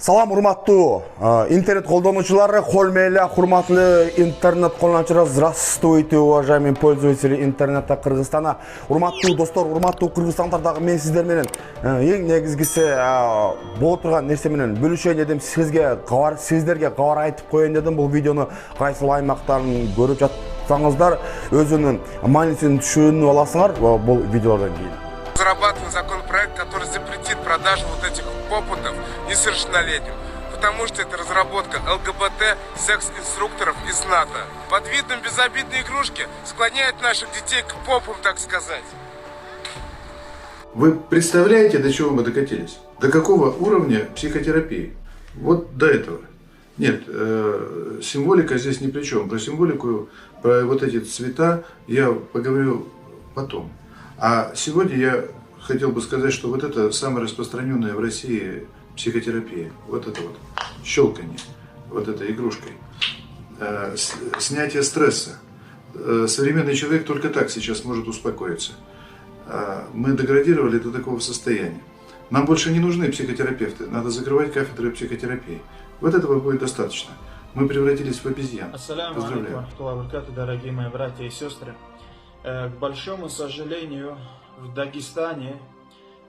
Салам урматтуу интернет колдонуучулары, холмейли, урматтуу интернет колдонуучулар, здравствуйте, уважаемые пользователи интернета Кыргызстана. Урматтуу достор, урматтуу кыргызстандардагы мен сиздер менен эң негизгиси болуп турган нерсе менен бөлүшөйүн дедим. Сиздерге кабар айтып коеюн дедим. Бул видеону кайсыл аймактан көрүп жатсаңыздар, өзүнүн маанисин түшүнүп аласыңар бул видеолордон кийин. Разрабатываем законопроект, который запретит продажу вот этих попутов несовершеннолетним, потому что это разработка ЛГБТ, секс-инструкторов из НАТО. Под видом безобидной игрушки склоняет наших детей к попам, так сказать. Вы представляете, до чего мы докатились? До какого уровня психотерапии? Вот до этого. Нет, символика здесь ни при чем. Про символику, про вот эти цвета я поговорю потом. А сегодня я хотел бы сказать, что вот это самая распространенная в России психотерапия. Вот это вот щелканье, вот этой игрушкой. Снятие стресса. Современный человек только так сейчас может успокоиться. Мы деградировали до такого состояния. Нам больше не нужны психотерапевты. Надо закрывать кафедры психотерапии. Вот этого будет достаточно. Мы превратились в обезьян. Ассаляму алейкум, дорогие мои братья и сестры. К большому сожалению, в Дагестане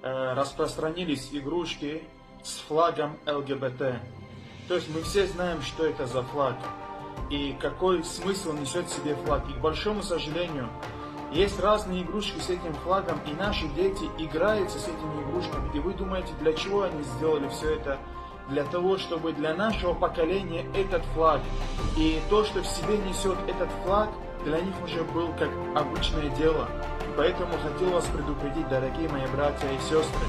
распространились игрушки с флагом ЛГБТ. То есть мы все знаем, что это за флаг и какой смысл несет в себе флаг. И к большому сожалению, есть разные игрушки с этим флагом, и наши дети играются с этими игрушками. И вы думаете, для чего они сделали все это? Для того, чтобы для нашего поколения этот флаг и то, что в себе несет этот флаг, для них уже был как обычное дело. Поэтому хотел вас предупредить, дорогие мои братья и сестры,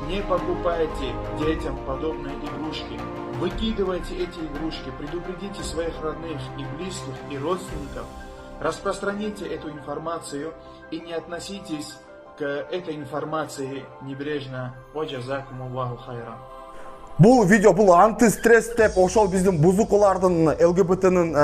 не покупайте детям подобные игрушки. Выкидывайте эти игрушки, предупредите своих родных и близких и родственников. Распространите эту информацию и не относитесь к этой информации небрежно. Ваджазакумуллаху хайран. Бул видео, бул антистресс деп ошол биздин бузукулардын ЛГБТнын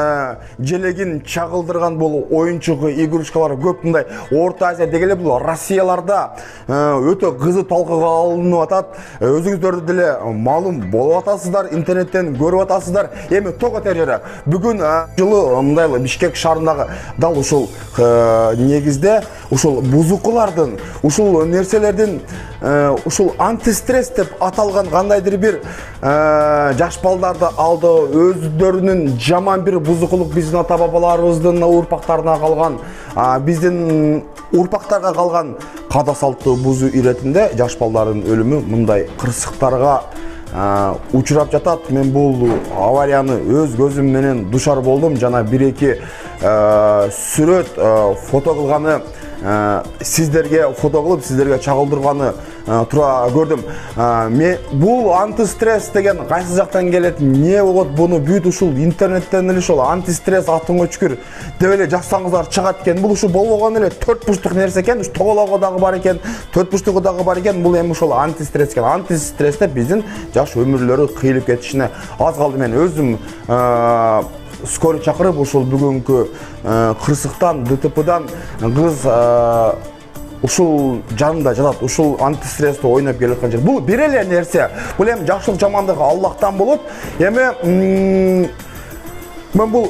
желегин чагылдырган бул оюнчук игрушкалар көп мындай Орто Азия дегеле бул Россияларда өтө кызуу талкууга алынып атат. Өзүңүздөр деле маалым болуп атасыздар, интернеттен көрүп атасыздар. Эми того тержери бүгүн жылы мындай Бишкек шаарындагы дал ушул негизде ушул бузукулардын ушул нерселердин ушул антистресс деп аталган кандайдыр бир жаш балдарды алды, өздөрүнүн жаман бир бузукулук биздин ата бабаларыбыздын урпактарына калган, биздин урпактарга калган када салттуу бузуу иретинде жаш балдардын өлүмү мындай кырсыктарга учурап жатат. Мен бул аварияны өз көзүм менен душар болдум. Жана бир-эки сүрөт фото кылганы сиздерге фото кылып, сиздерге чагылдырганы тура көрдүм. Бул антистресс деген кайсы жактан келет, эмне болот, буну бүт ушул интернеттен эле ушул антистресс атын өчкүр деп эле жазсаңыздар чыгат экен. Бул ушу болбогон эле 4 бурчтук нерсе экен, ушу тоголого дагы бар экен, 4 бурчтугу дагы бар экен. Бул эми ушул антистресс экен. Антистресс биздин жаш өмүрлөрү кыйылып кетишине аз калды. Мен өзүм скорый чакырып ушул бүгүнкү кырсыктан, ДТПдан кыз ушул жанында жатат, ушул антистрессти ойноп келаткан жер. Бул бир эле нерсе. Бул эми жакшылык жамандык Аллахтан болот. Эми мен бул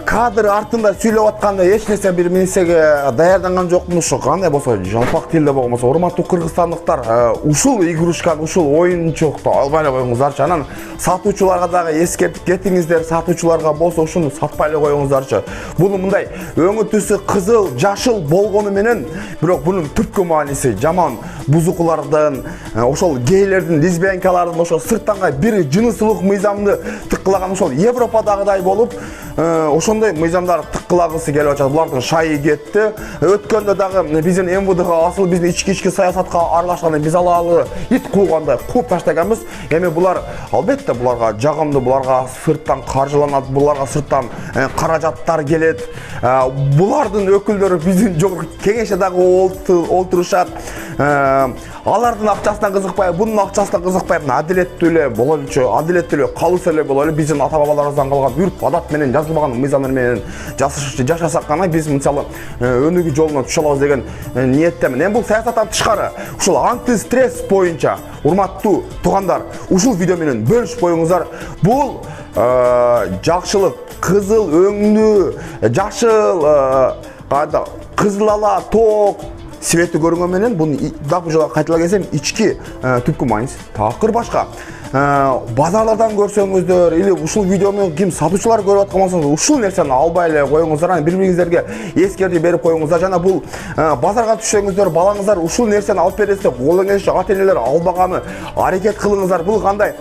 кадр артында сүйлөп атканда эч нерсе бир нерсеге даярданган жокмун. Ушу кандай болсо жалпак тилде болмосо, урматтуу кыргызстандыктар, ушул игрушканы, ушул оюнчукту албай эле коюңуздарчы. Анан сатуучуларга дагы эскертип кетиңиздер, сатуучуларга болсо ушуну сатпай эле коюңуздарчы. Бул мындай өңү түсү кызыл, жашыл болгону менен, бирок бунун түпкү мааниси жаман бузукулардын, ошол гейлердин, лесбиянкалардын ошол сырттанга бир жынысылык мыйзамды тыккылаган ошол Европадагыдай болуп, ошондой мыйзамдар тыккылагысы келип атат. Булардын шайы кетти. Өткөндө дагы биздин МВДга асыл биздин ички саясатка аралашканда биз алалы ит куугандай кууп таштаганбыз. Эми булар албетте буларга жагымды, буларга сырттан каржыланат, буларга сырттан каражаттар келет. Булардын өкүлдөрү биздин жогорку кеңеште дагы олтурушат. Алардын акчасына кызыкпай, бунун акчасына кызыкпай, адилеттүү эле бололучу, адилеттүү эле калыса эле бололу. Биздин ата бабаларыбыздан калган үрп адат менен менен жазылбаган мыйзамдар менен жашасак гана биз мисалы өнүгүү жолуна түшө алабыз деген ниеттемин. Эми бул саясаттан тышкары ушул антистресс боюнча урматтуу туугандар, ушул видео менен бөлүшүп коюңуздар. Бул жакшылык, кызыл өңдүү, жашыл кызыл ала тоок светти көргөн менен буну дагы бул жолго кайталап келсем, ички түпкү мааниси такыр башка. Базарлардан көрсөңүздөр или ушул видеону ким сатуучулар көрүп аткан болсоңуз, ушул нерсени албай эле коюңуздар, бири-бириңиздерге эскертүү берип коюңуздар. Жана бул базарга түшсөңүздөр, балаңыздар ушул нерсени алып берсе, колдон келишинче ата-энелер албаганы аракет кылыңыздар. Бул кандай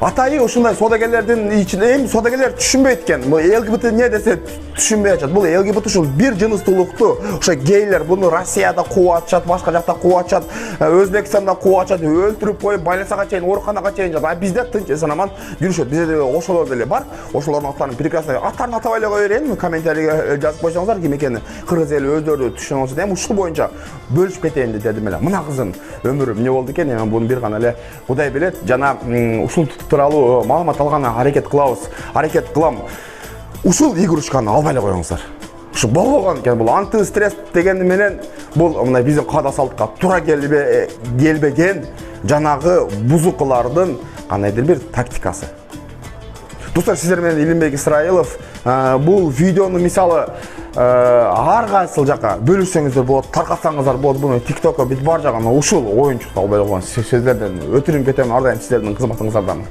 атайы ушундай содагерлердин ичинде эми содагерлер түшүнбөйт экен. Бул ЛГБТ не десе түшүнбөй атышат. Бул ЛГБТ ушул бир жыныстуулукту, ошо гейлер буну Россияда кууп атышат, башка жакта кууп атышат, Өзбекстанда кууп атышат, өлтүрүп коюп, больницага чейин, ооруканага чейин жатат. А бизде тынч санаман жүрүшөт. Бизде ошолор деле бар. Ошолордун аттарын прекрасно аттарын атабай эле кое берейин. Комментарийге жазып койсоңуздар, ким экени кыргыз эли өздөрү түшүнө болсо, эми ушул боюнча бөлүшүп кетейин дедим эле. Мына кыздын өмүрү эмне болду экен? Эми буну бир гана эле Кудай билет. Жана ушул тууралуу маалымат алганы аракет кылам. Ушул игрушканы албай эле коюңуздар. Ушу болбогон экен. Бул антистресс дегени менен бул мына биздин каада салтка туура келбеген жанагы бузукулардын кандайдыр бир тактикасы. Достор, сиздер менен Илимбек Исраилов. Бул видеону мисалы ар кайсыл жака бөлүшсөңүздөр болот, таркатсаңыздар болот. Буну TikTokко бит бар жагына ушул оюнчукту албай койгон сиздерден өтүнүп кетем. Ар дайым сиздердин кызматыңыздардамын.